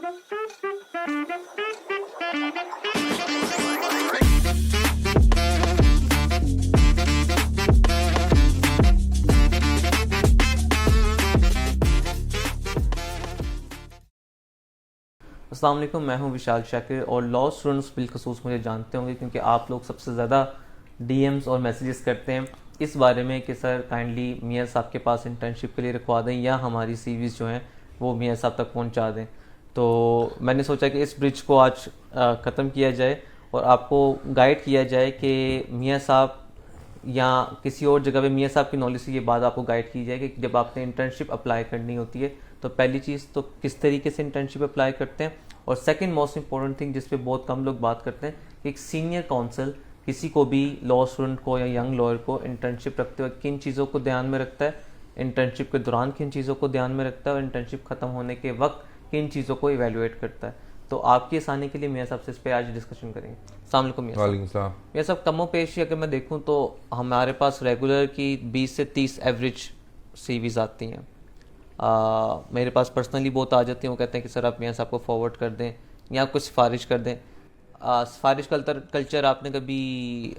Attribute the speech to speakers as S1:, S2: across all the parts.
S1: अस्सलाम वालेकुम, मैं हूं विशाल शाकिर और लॉ स्टूडेंट्स बिलखसूस मुझे जानते होंगे क्योंकि आप लोग सबसे ज़्यादा डीएम्स और मैसेजेस करते हैं इस बारे में कि सर काइंडली मियां साहब के पास इंटर्नशिप के लिए रखवा दें या हमारी सीवीज़ जो हैं वो मियां साहब तक पहुंचा दें। तो मैंने सोचा कि इस ब्रिज को आज ख़त्म किया जाए और आपको गाइड किया जाए कि मियां साहब या किसी और जगह पे मियां साहब की नॉलेज से ये बात आपको गाइड की जाए कि जब आपने इंटर्नशिप अप्लाई करनी होती है तो पहली चीज़ तो किस तरीके से इंटर्नशिप अप्लाई करते हैं, और सेकंड मोस्ट इंपॉर्टेंट थिंग जिस पे बहुत कम लोग बात करते हैं कि एक सीनियर काउंसिल किसी को भी लॉ स्टूडेंट को या यंग लॉयर को इंटर्नशिप रखते वक्त किन चीज़ों को ध्यान में रखता है, इंटर्नशिप के दौरान किन चीज़ों को ध्यान में रखता है और इंटर्नशिप ख़त्म होने के वक्त किन चीज़ों को इवेलुएट करता है। तो आपकी आसानी के लिए मियां साहब से इस पर आज डिस्कशन करेंगे। अस्सलाम वालेकुम मियां साहब। मियां साहब, कमो पेशी अगर मैं देखूं तो हमारे पास रेगुलर की 20 से 30 एवरेज सीवीज़ आती हैं। मेरे पास पर्सनली बहुत आ जाती हैं, वो कहते हैं कि सर आप मियां साहब को फॉरवर्ड कर दें या कुछ सिफारिश कर दें। सिफारिश कल्चर आपने कभी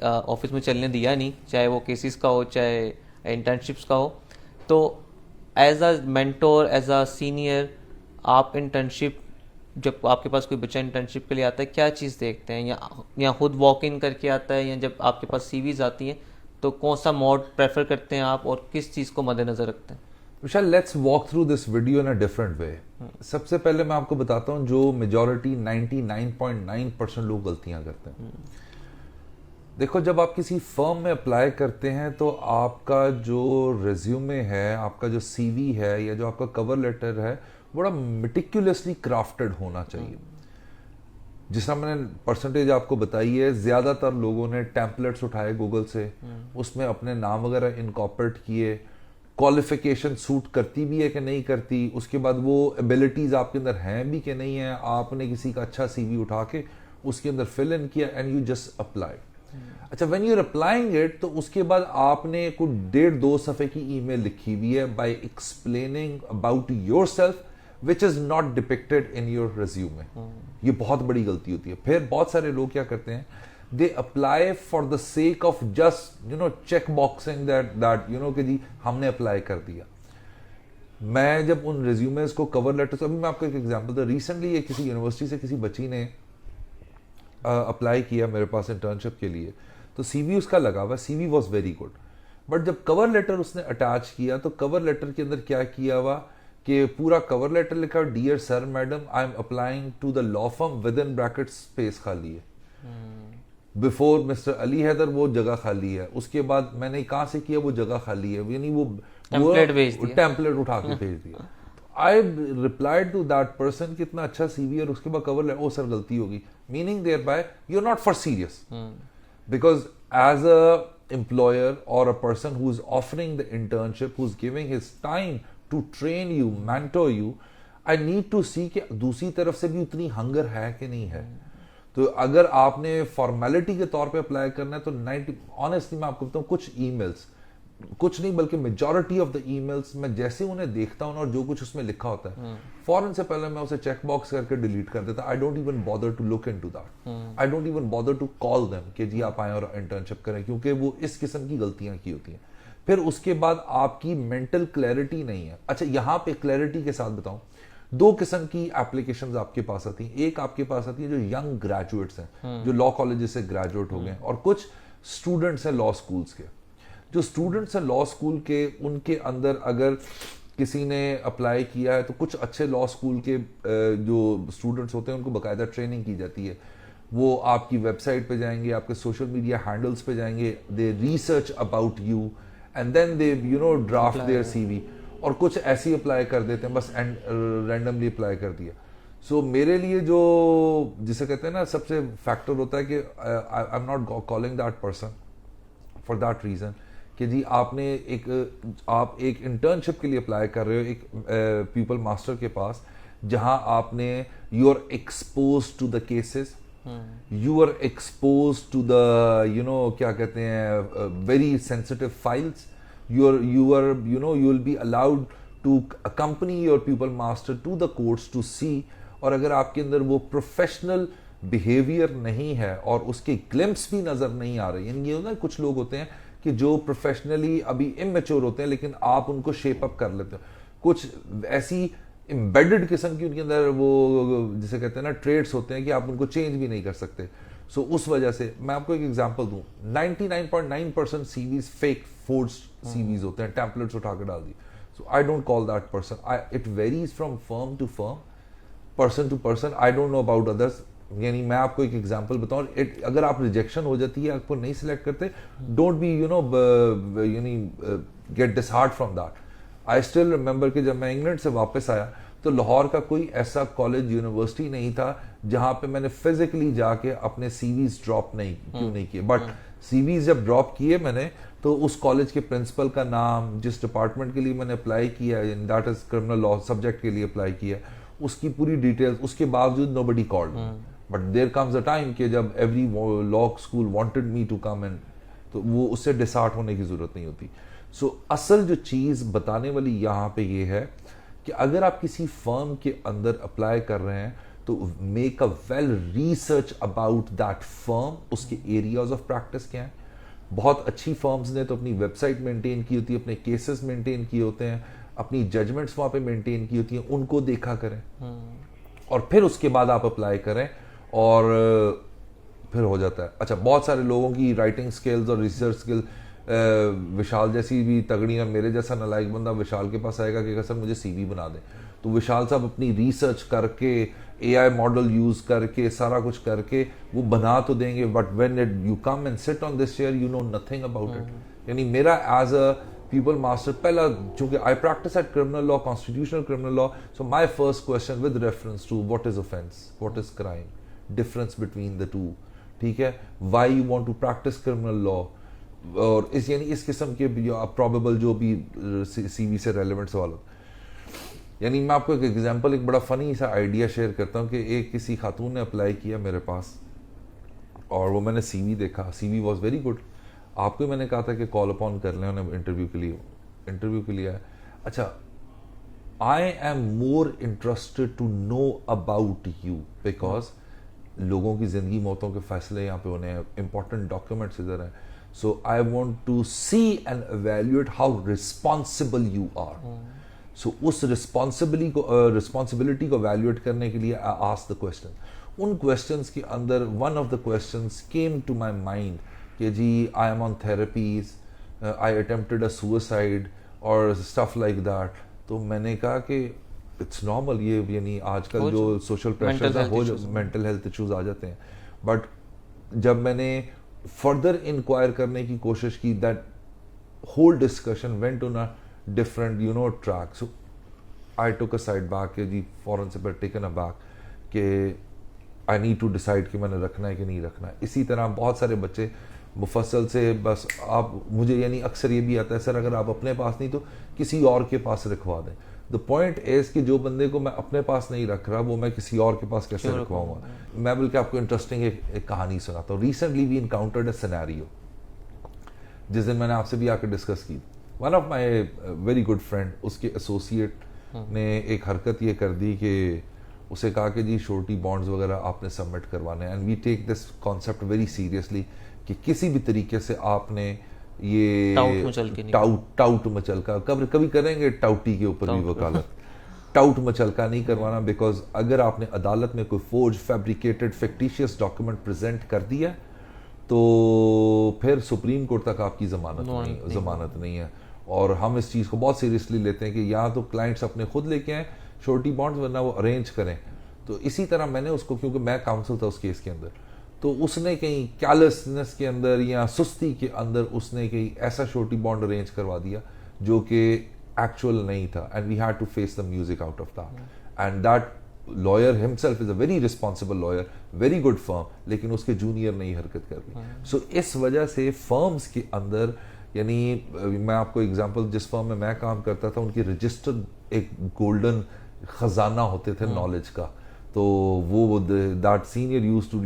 S1: ऑफिस में चलने दिया नहीं, चाहे वो केसेस का हो चाहे इंटर्नशिप्स का हो। तो as a mentor, as a senior, आप इंटर्नशिप जब आपके पास कोई बच्चा इंटर्नशिप के लिए आता है क्या चीज़ देखते हैं, या खुद वॉक इन करके आता है, या जब आपके पास सीवीज आती हैं तो कौन सा मोड प्रेफर करते हैं आप और किस चीज़ को मद्देनजर रखते हैं?
S2: Vishal, let's walk through this video in a different way. सबसे पहले मैं आपको बताता हूं जो मेजॉरिटी 99.9% लोग गलतियां करते हैं। देखो, जब आप किसी फर्म में अप्लाई करते हैं तो आपका जो रिज्यूमे है, आपका जो सीवी है या जो आपका कवर लेटर है बड़ा मेटिकुलसली क्राफ्टेड होना चाहिए। जिस तरह मैंने परसेंटेज आपको बताई है, ज्यादातर लोगों ने टेम्पलेट्स उठाए गूगल से, उसमें अपने नाम वगैरह इनकॉर्पोरेट किए, क्वालिफिकेशन सूट करती भी है कि नहीं करती, उसके बाद वो एबिलिटीज आपके अंदर हैं भी कि नहीं है, आपने किसी का अच्छा सीवी उठा के उसके अंदर फिल इन किया एंड यू जस्ट अप्लाई। अच्छा, when you are applying it तो उसके बाद आपने कुछ 1.5-2 सफ़े की ईमेल लिखी हुई है by explaining about yourself which is not depicted in your resume. ये बहुत बड़ी गलती होती है। फिर बहुत सारे लोग क्या करते हैं, they apply for the sake of just check boxing that कि जी हमने अप्लाई कर दिया। मैं जब उन रिज्यूमेस को, कवर लेटर्स, अभी मैं आपको एक एग्जांपल दूं, रिसेंटली ये किसी यूनिवर्सिटी से किसी बच्ची ने अप्लाई किया मेरे पास इंटर्नशिप के लिए, तो सीवी उसका लगा हुआ, CV was very good, but जब कवर लेटर उसने अटैच किया तो कवर लेटर के अंदर क्या किया हुआ कि पूरा कवर लेटर लिखा, dear sir madam I am applying to the law firm, with in bracket space खाली है, बिफोर मिस्टर अली हैदर वो जगह खाली है, उसके बाद मैंने कहां से किया वो जगह खाली है, यानी वो टेम्पलेट उठा के भेज दिया। I replied to that person, कितना अच्छा सीवी, और उसके बाद कवर लेटर, ओ सर गलती होगी, meaning thereby you are not for serious, because as a employer और a person who is offering the internship, who is giving his time to train you, mentor you, I need to see कि दूसरी तरफ से भी उतनी hunger है कि नहीं है। तो अगर आपने फॉर्मेलिटी के तौर पे अप्लाई करना है तो 90, ऑनेस्टली मैं आपको बताऊं, कुछ ईमेल्स, कुछ नहीं बल्कि मेजॉरिटी ऑफ द ईमेल्स मैं जैसे उन्हें देखता हूं और जो कुछ उसमें लिखा होता है, फौरन से पहले मैं उसे चेक बॉक्स करके डिलीट कर देता। I don't even bother to look into that, I don't even bother to call them कि जी आप आए और इंटर्नशिप करें, क्योंकि वो इस किस्म की गलतियां की होती हैं। फिर उसके बाद आपकी मेंटल क्लैरिटी नहीं है। अच्छा, यहां पे क्लैरिटी के साथ बताऊं, 2 किस्म की एप्लीकेशंस आपके पास आती हैं। एक आपके पास आती है जो यंग ग्रेजुएट्स हैं, जो लॉ कॉलेजेस से ग्रेजुएट हो गए, और कुछ स्टूडेंट्स हैं लॉ स्कूल्स के। जो स्टूडेंट्स हैं लॉ स्कूल के, उनके अंदर अगर किसी ने अप्लाई किया है तो कुछ अच्छे लॉ स्कूल के जो स्टूडेंट्स होते हैं उनको बाकायदा ट्रेनिंग की जाती है। वो आपकी वेबसाइट पे जाएंगे, आपके सोशल मीडिया हैंडल्स पे जाएंगे, they research about you and then they draft their CV, और कुछ ऐसे ही अप्लाई कर देते हैं, बस रैंडमली अप्लाई कर दिया। सो मेरे लिए जो जिसे कहते हैं ना सबसे फैक्टर होता है कि I am not calling that person for that reason कि जी आप एक इंटर्नशिप के लिए अप्लाई कर रहे हो एक पीपल मास्टर के पास, जहां आपने you are expose to the cases, you are expose to the क्या कहते हैं very sensitive files, you will be allowed to accompany your pupil master to the courts to see और अगर आपके अंदर वो प्रोफेशनल बिहेवियर नहीं है और उसके ग्लिम्स भी नजर नहीं आ रहे, यानी ये होता है कुछ लोग होते हैं कि जो प्रोफेशनली अभी इमेच्योर होते हैं लेकिन आप उनको शेप अप कर लेते हो, कुछ ऐसी एम्बेडेड किस्म की उनके अंदर वो जिसे कहते हैं ना ट्रेड्स होते हैं कि आप उनको चेंज भी नहीं कर सकते। सो उस वजह से मैं आपको एक एग्जांपल दूं, 99.9% सीवीज फेक फोर्स्ड सीवीज होते हैं, टेम्पलेट्स उठा के डाल दी। So I don't call that person, it varies from firm to firm, person to person, I don't know about others. यानी मैं आपको एक एग्जांपल बताऊं, अगर आप रिजेक्शन हो जाती है, आपको नहीं सिलेक्ट करते, डोंट बी यानी get disheart from that. I still remember कि जब मैं इंग्लैंड से वापस आया तो लाहौर का कोई ऐसा कॉलेज यूनिवर्सिटी नहीं था जहां पे मैंने फिजिकली जाके अपने सीवीज ड्रॉप नहीं किए, बट सीवीज जब ड्रॉप किए मैंने तो उस कॉलेज के प्रिंसिपल का नाम, जिस डिपार्टमेंट के लिए मैंने अप्लाई किया, that is criminal law subject के लिए अप्लाई किया, उसकी पूरी डिटेल्स, उसके बावजूद nobody called me. But there comes a time कि जब every law school wanted me to come in, तो वो उससे डिसहार्ट होने की जरूरत नहीं होती। सो असल जो चीज बताने वाली यहाँ पे ये है कि अगर आप किसी फर्म के अंदर अप्लाई कर रहे हैं तो make a well research about that firm, उसके एरियाज ऑफ प्रैक्टिस क्या है। बहुत अच्छी फर्म्स ने तो अपनी वेबसाइट मेंटेन की होती है, अपने केसेस मेंटेन किए होते हैं, अपनी जजमेंट्स वहां पे मेंटेन की होती हैं, उनको देखा करें और फिर उसके बाद आप अप्लाई करें और फिर हो जाता है। अच्छा, बहुत सारे लोगों की राइटिंग स्किल्स और रिसर्च स्किल, विशाल जैसी भी तगड़ी, और मेरे जैसा नालायक बंदा विशाल के पास आएगा कि सर मुझे सीवी बना दे, तो विशाल साहब अपनी रिसर्च करके, एआई मॉडल यूज करके, सारा कुछ करके वो बना तो देंगे, but when you come and sit on this chair you know nothing about it. यानी मेरा एज अ पीपल मास्टर, पहला चूंकि I practice at criminal law, constitutional criminal law, so my first question with reference to what is offence, what is crime, difference between the two, ठीक है, why you want to practice criminal law, और इस यानी इस किस्म के probable जो भी सीवी से रेलेवेंट सवाल होते। यानी मैं आपको एक एग्जांपल, एक बड़ा फनी सा आइडिया शेयर करता हूँ कि एक किसी खातून ने अप्लाई किया मेरे पास और वो मैंने सीवी देखा, सीवी वाज वेरी गुड। आपको मैंने कहा था कि कॉल अपॉन कर लें उन्हें इंटरव्यू के लिए आया। अच्छा, I am more interested to know about you because लोगों की जिंदगी मौतों के फैसले यहाँ पे होने हैं, इंपॉर्टेंट डॉक्यूमेंट्स इधर हैं, so I want to see and evaluate how responsible you are. So उस रिस्पॉन्सिबिलिटी को एवेल्यूएट करने के लिए आई आस्क द क्वेश्चन। उन क्वेश्चंस के अंदर one of the questions came to my mind कि जी I am on therapies, I attempted a suicide और स्टफ लाइक दैट। तो मैंने कहा कि इट्स नॉर्मल, ये यानी आजकल जो सोशल प्रेशर है, हो मेंटल हेल्थ इश्यूज आ जाते हैं। बट जब मैंने फर्दर इंक्वायर करने की कोशिश की, that whole discussion went on a different track. So I took a side back कि जी फॉरन से टेकन अ बैक कि आई नीड टू डिसाइड कि मैंने रखना है कि नहीं रखना है। इसी तरह बहुत सारे बच्चे मुफस्सल से बस आप मुझे यानी अक्सर ये भी आता है, सर अगर आप अपने पास नहीं तो किसी और के पास रखवा दें। द पॉइंट इज कि जो बंदे को मैं अपने पास नहीं रख रहा वो मैं किसी और के पास कैसे रखवाऊंगा। मैं बल्कि आपको इंटरेस्टिंग एक कहानी सुनाता हूँ। Recently we encountered a scenario जिस दिन मैंने आपसे भी आकर डिस्कस की। One of my very good friend, उसके एसोसिएट ने एक हरकत ये कर दी कि उसे कहा कि जी श्योरिटी बॉन्ड्स वगैरह आपने सबमिट करवाने हैं, and we take this concept very seriously कि किसी भी तरीके से आपने ये टाउट मचल का कभी करेंगे, टाउटी के ऊपर भी वकालत, टाउट मचल का नहीं करवाना। बिकॉज अगर आपने अदालत में कोई forge, fabricated, fictitious document present कर दिया तो फिर सुप्रीम कोर्ट तक आपकी जमानत नहीं है। और हम इस चीज़ को बहुत सीरियसली लेते हैं कि या तो क्लाइंट्स अपने खुद लेके आए श्योरिटी बॉन्ड्स, वरना वो अरेंज करें। तो इसी तरह मैंने उसको, क्योंकि मैं काउंसिल था उस केस के अंदर, तो उसने कहीं कैलसनेस के अंदर या सुस्ती के अंदर उसने कहीं ऐसा श्योरिटी बॉन्ड अरेंज करवा दिया जो कि एक्चुअल नहीं था, and we had to face the music out of that. And that lawyer himself is a very responsible lawyer, very good firm, लेकिन उसके जूनियर ने ही हरकत कर दी। सो इस वजह से फर्म्स के अंदर, यानी मैं आपको एग्जांपल, जिस फर्म में मैं काम करता था उनकी रजिस्टर्ड एक गोल्डन खजाना होते थे नॉलेज का। तो वो that senior used to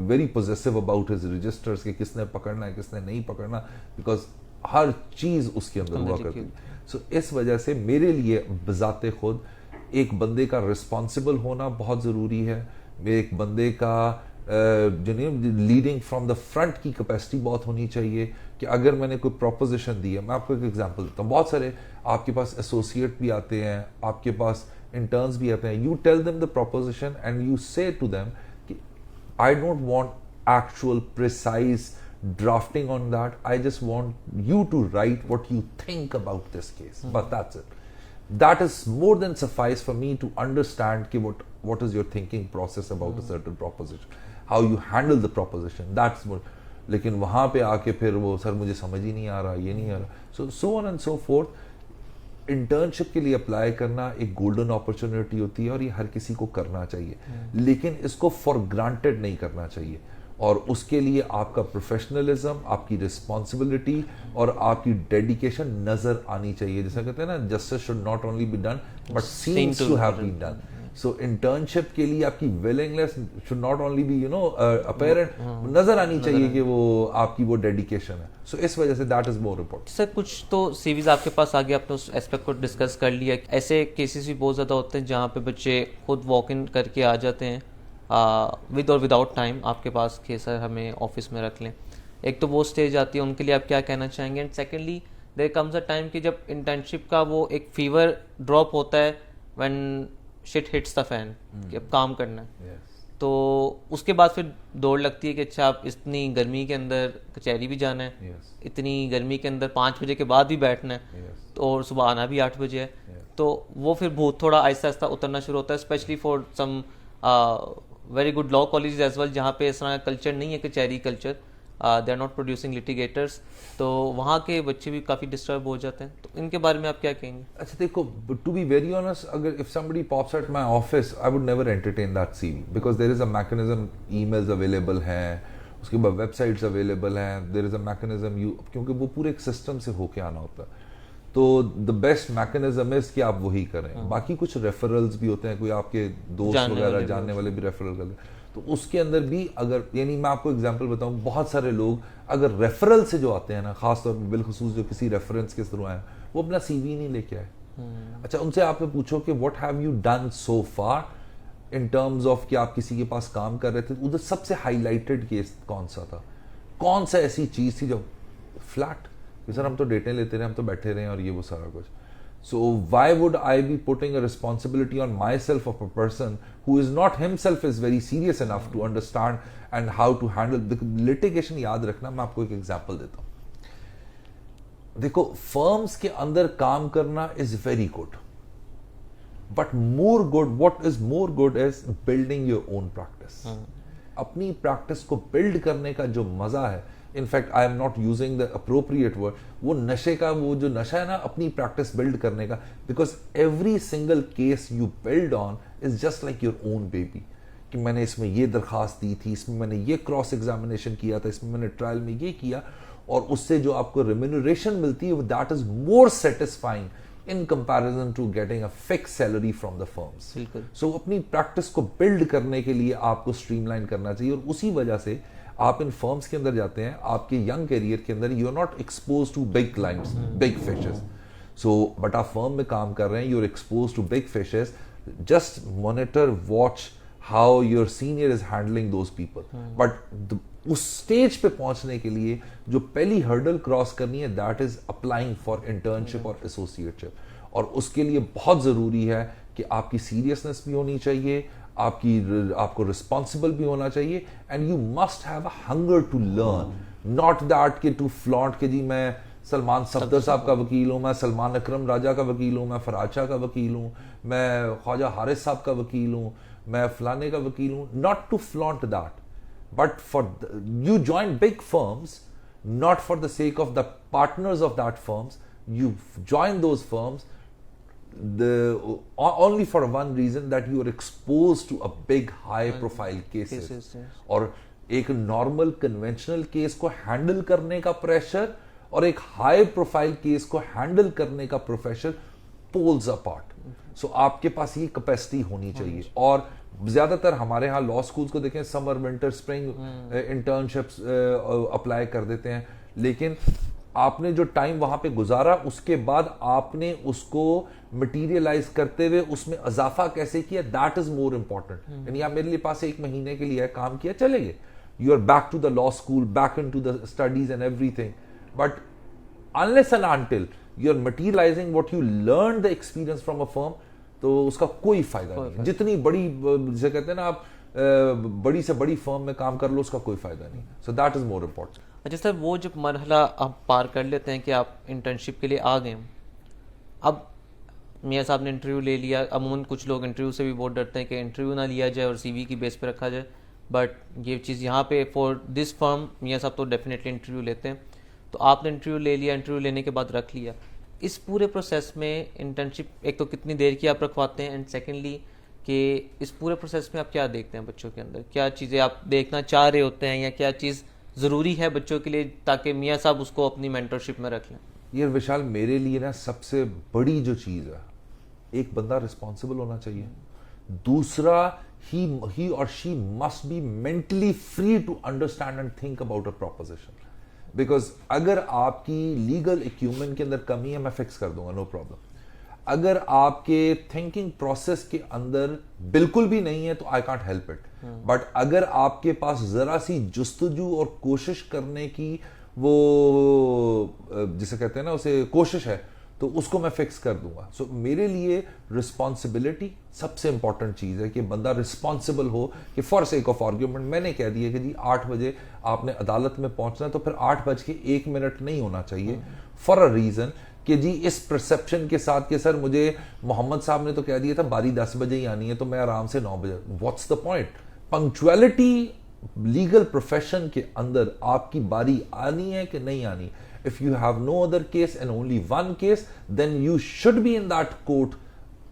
S2: very possessive about his registers कि किसने पकड़ना है किसने नहीं पकड़ना, बिकॉज हर चीज उसके अंदर हुआ करती थी। सो इस वजह से मेरे लिए बजाते खुद एक बंदे का रिस्पॉन्सिबल होना बहुत ज़रूरी है, एक बंदे का लीडिंग फ्रॉम द फ्रंट की कैपेसिटी बहुत होनी चाहिए कि अगर मैंने कोई प्रोपोजिशन दी है, मैं आपको एक एग्जांपल देता हूँ, बहुत सारे आपके पास एसोसिएट भी आते हैं, आपके पास इंटर्न्स भी आते हैं, you tell them the proposition and you say to them कि I don't want actual precise drafting on that, I just want you to write what you think about this case, but that's it. That is more than suffice for me to understand ki what is your thinking process about a certain proposition, how you handle the proposition, that's more. लेकिन वहाँ पे आके फिर वो sir मुझे समझ ही नहीं आ रहा, ये नहीं आ रहा, so on and so forth. Internship के लिए अप्लाई करना एक गोल्डन अपॉर्चुनिटी होती है और ये हर किसी को करना चाहिए, लेकिन इसको फॉर ग्रांटेड नहीं करना चाहिए, और उसके लिए आपका प्रोफेशनलिज्म, आपकी रिस्पॉन्सिबिलिटी और आपकी डेडिकेशन नजर आनी चाहिए. जैसा कहते हैं ना, justice should not only be done but seems to have been done. So internship के लिए आपकी willingness should not only be apparent, नजर आनी चाहिए कि वो आपकी वो डेडिकेशन है. सो इस वजह say that is more important.
S1: Sir कुछ तो सीवीज आपके पास आ गया, आपने उस एस्पेक्ट को डिस्कस कर लिया. ऐसे केसेस भी बहुत ज़्यादा होते हैं जहाँ पे बच्चे खुद वॉक इन करके आ जाते हैं विद और विदाउट टाइम आपके पास कि सर हमें ऑफिस में रख लें. एक तो वो स्टेज आती है, उनके लिए आप क्या कहना चाहेंगे? And secondly there comes a time कि जब इंटर्नशिप का वो एक फीवर ड्रॉप होता है when shit hits the fan कि अब काम करना है. तो उसके बाद फिर दौड़ लगती है कि अच्छा आप इतनी गर्मी के अंदर कचहरी भी जाना है, इतनी गर्मी के अंदर 5 बजे के बाद भी बैठना है, और सुबह आना भी 8 बजे है. तो वो फिर बहुत थोड़ा आहिस्ता आहिस्ता उतरना शुरू होता है, specially for some very good law college as well, जहाँ पे इस तरह का कल्चर नहीं है कचहरी culture, they are not producing litigators. तो वहाँ के बच्चे भी काफ़ी डिस्टर्ब हो जाते हैं. तो इनके बारे में आप क्या कहेंगे?
S2: अच्छा देखो, टू बी वेरी ऑनेस्ट, अगर if somebody pops at my office, I would never entertain that CV because there is a mechanism. Emails available हैं, उसके बाद वेबसाइट्स अवेलेबल हैं, देयर इज अ मैकेनिज्म, क्योंकि वो पूरे एक सिस्टम से होके आना होता है. तो द बेस्ट मैकेनिज्म इज कि आप वही करें. बाकी कुछ रेफरल्स भी होते हैं, कोई आपके दोस्त वगैरह जानने वाले भी रेफरल कर दें, तो उसके अंदर भी अगर, यानी मैं आपको एग्जांपल बताऊं, बहुत सारे लोग अगर रेफरल से जो आते हैं ना, खासतौर पर बिलखुसूस जो किसी रेफरेंस के थ्रू आए, वो अपना सीवी नहीं लेके आए. अच्छा, उनसे आप पूछो कि what have you done so far in terms of कि आप किसी के पास काम कर रहे थे, उधर सबसे हाईलाइटेड केस कौन सा था, कौन सा ऐसी चीज थी जो फ्लैट, सर हम तो डेटे लेते रहे, हम तो बैठे रहे और ये वो सारा कुछ. So why would I be putting a responsibility on myself of a person who is not himself is very serious enough to understand and how to handle the litigation? याद रखना, मैं आपको एक एग्जांपल देता हूँ. देखो, फर्म्स के अंदर काम करना is very good, but more good, what is more good is building your own practice. अपनी प्रैक्टिस को बिल्ड करने का जो मजा है, in fact I am not using the appropriate word, वो नशे का, वो जो नशा है ना अपनी प्रैक्टिस बिल्ड करने का, because every single case you build on is just like your own baby. कि मैंने इसमें ये दरखास्त दी थी, इसमें मैंने ये क्रॉस एग्जामिनेशन किया था, इसमें मैंने ट्रायल में ये किया, और उससे जो आपको रेम्यूनरेशन मिलती है that is more satisfying in comparison to getting a fixed salary from the firms. So अपनी प्रैक्टिस को बिल्ड करने के लिए आपको स्ट्रीमलाइन करना चाहिए, और उसी वजह से आप इन फर्म्स के अंदर जाते हैं, आपके यंग करियर के अंदर you are not expose to big clients, big fishes. So but आप फर्म में काम कर रहे हैं, you are expose to big fishes. Just monitor, watch how your senior is handling those people. But उस stage पे पहुंचने के लिए जो पहली हर्डल क्रॉस करनी है, that is applying for internship और एसोसिएटशिप. और उसके लिए बहुत जरूरी है कि आपकी सीरियसनेस भी होनी चाहिए, आपको रिस्पॉन्सिबल भी होना चाहिए, and you must have a hunger to learn, not that कि टू फ्लॉन्ट के जी मैं सलमान सफदर साहब का वकील हूं, मैं सलमान अकरम राजा का वकील हूं, मैं फराज शाह का वकील हूं, मैं ख्वाजा हारिस साहब का वकील हूं, मैं फलाने का वकील हूं. Not to flaunt that, but you join big firms not for the sake of the partners of that firms. You join those firms only for one reason, that you are exposed to a big high profile cases. Yes. और एक normal conventional case को handle करने का pressure और एक high profile case को handle करने का प्रोफेशर पोल्स अपार्ट. सो आपके पास ये कैपेसिटी होनी चाहिए. और ज्यादातर हमारे यहाँ लॉ स्कूल्स को देखें, summer winter spring internships apply कर देते हैं, लेकिन आपने जो टाइम वहां पे गुजारा, उसके बाद आपने उसको मटीरियलाइज करते हुए उसमें इजाफा कैसे किया, दैट इज मोर इंपॉर्टेंट। यानी आप मेरे लिए पास 1 महीने के लिए काम किया, चले गए, you are back to the law school, back in to the studies and everything, but unless and until you're materializing what you learned the experience from a firm, तो उसका कोई फायदा नहीं है। जितनी बड़ी, जिसे कहते हैं ना आप, बड़ी से बड़ी फर्म में काम कर लो, उसका कोई फायदा नहीं। So that is more important.
S1: अच्छा सर, वो जब मरहला आप पार कर लेते हैं कि आप इंटर्नशिप के लिए आ गए, अब मियाँ साहब ने इंटरव्यू ले लिया, अमूमन कुछ लोग इंटरव्यू से भी बहुत डरते हैं कि इंटरव्यू ना लिया जाए और सीवी की बेस पे रखा जाए, बट ये चीज़ यहाँ पे फॉर दिस फर्म मियाँ साहब तो डेफिनेटली इंटरव्यू लेते हैं। तो आपने इंटरव्यू ले लिया, इंटरव्यू लेने के बाद रख लिया, इस पूरे प्रोसेस में इंटर्नशिप एक तो कितनी देर की आप रखवाते हैं, एंड सेकेंडली कि इस पूरे प्रोसेस में आप क्या देखते हैं बच्चों के अंदर, क्या चीज़ें आप देखना चाह रहे होते हैं या क्या चीज़ ज़रूरी है बच्चों के लिए ताकि मियाँ साहब उसको अपनी मेंटरशिप में रख लें?
S2: ये विशाल, मेरे लिए ना सबसे बड़ी जो चीज़ है, एक बंदा रिस्पॉन्सिबल होना चाहिए, दूसरा ही और she must be mentally free to understand and think about a proposition. Because अगर आपकी लीगल इक्विपमेंट के अंदर कमी है, मैं फिक्स कर दूंगा, नो प्रॉब्लम। अगर आपके थिंकिंग प्रोसेस के अंदर बिल्कुल भी नहीं है तो I can't help it, but अगर आपके पास जरा सी जुस्तजू और कोशिश करने की वो, जिसे कहते हैं ना, उसे कोशिश है, तो उसको मैं फिक्स कर दूंगा। सो मेरे लिए रिस्पॉन्सिबिलिटी सबसे इंपॉर्टेंट चीज है, कि बंदा रिस्पॉन्सिबल हो, कि फॉर सेक ऑफ आर्ग्यूमेंट मैंने कह दिया कि जी 8 बजे आपने अदालत में पहुंचना है, तो फिर 8:01 नहीं होना चाहिए, फॉर अ रीजन कि जी इस परसेप्शन के साथ कि सर मुझे मोहम्मद साहब ने तो कह दिया था बारी 10 बजे ही आनी है, तो मैं आराम से 9 बजे। What's the point? Punctuality legal profession के अंदर आपकी बारी आनी है कि नहीं आनी। If you have no other case and only one case, then you should be in that court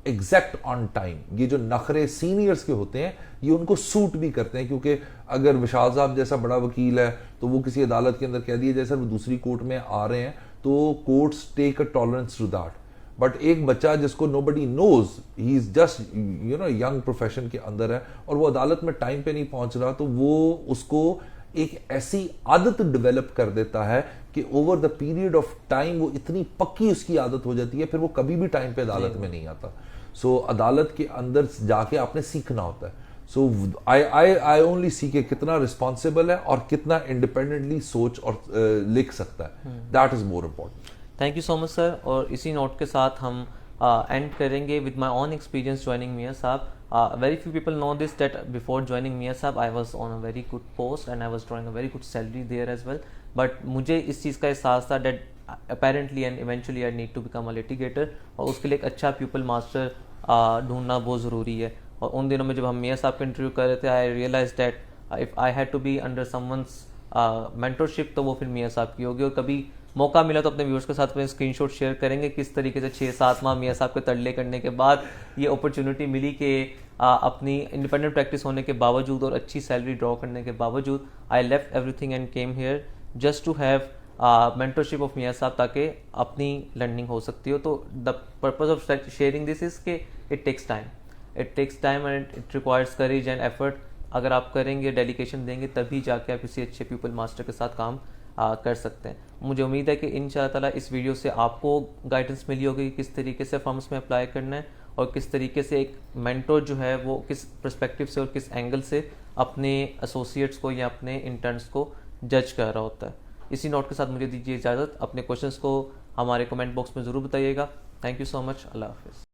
S2: exact on time। ये जो नखरे सीनियर्स के होते हैं, ये उनको सूट भी करते हैं, क्योंकि अगर विशाल साहब जैसा बड़ा वकील है तो वो किसी अदालत के अंदर कह दिया जैसे वो दूसरी कोर्ट में आ रहे हैं, तो courts take a tolerance to that. But एक बच्चा जिसको nobody knows, he is just young profession के अंदर है और वो अदालत में टाइम पे नहीं पहुंच रहा, तो वो उसको एक ऐसी आदत डेवलप कर देता है कि over the period of time वो इतनी पक्की उसकी आदत हो जाती है, फिर वो कभी भी टाइम पे अदालत में नहीं आता। सो अदालत के अंदर जाके आपने सीखना होता है। सो आई ओनली सी के कितना रिस्पॉन्सिबल है और कितना इंडिपेंडेंटली सोच और लिख सकता है, that is more important.
S1: Thank you so much sir. और इसी नोट के साथ हम एंड करेंगे with my own experience joining मियाँ साहब। Very few people know this, that before joining Mia Saab I was on a very good post and I was drawing a very good salary there as well, but मुझे इस चीज़ का एहसास था that apparently and eventually I need to become a litigator, और उसके लिए एक अच्छा pupil master ढूंढना बहुत ज़रूरी है। और उन दिनों में जब हम मियाँ साहब का इंटरव्यू कर रहे थे, I realized that if I had to be under someone's mentorship तो वो फिर मियाँ साहब की होगी। और कभी मौका मिला तो अपने व्यूअर्स के साथ में स्क्रीनशॉट शेयर करेंगे किस तरीके से 6-7 माह मियाँ साहब के तरले करने के बाद ये अपॉर्चुनिटी मिली कि अपनी इंडिपेंडेंट प्रैक्टिस होने के बावजूद और अच्छी सैलरी ड्रॉ करने के बावजूद I left everything and came here just to have mentorship of मियाँ साहब, ताकि अपनी लर्निंग हो सकती हो। तो the purpose of sharing this is के it takes time and it requires courage and effort. अगर आप करेंगे, डेडिकेशन देंगे, तभी जाके आप किसी अच्छे पीपल मास्टर के साथ काम कर सकते हैं। मुझे उम्मीद है कि इंशाअल्लाह ताला इस वीडियो से आपको गाइडेंस मिली होगी कि किस तरीके से फर्म्स में अप्लाई करना है और किस तरीके से एक मेंटोर जो है वो किस पर्सपेक्टिव से और किस एंगल से अपने एसोसिएट्स को या अपने इंटर्न्स को जज कर रहा होता है। इसी नोट के साथ मुझे दीजिए इजाज़त। अपने क्वेश्चंस को हमारे कमेंट बॉक्स में ज़रूर बताइएगा। Thank you so much. अल्लाह हाफिज़।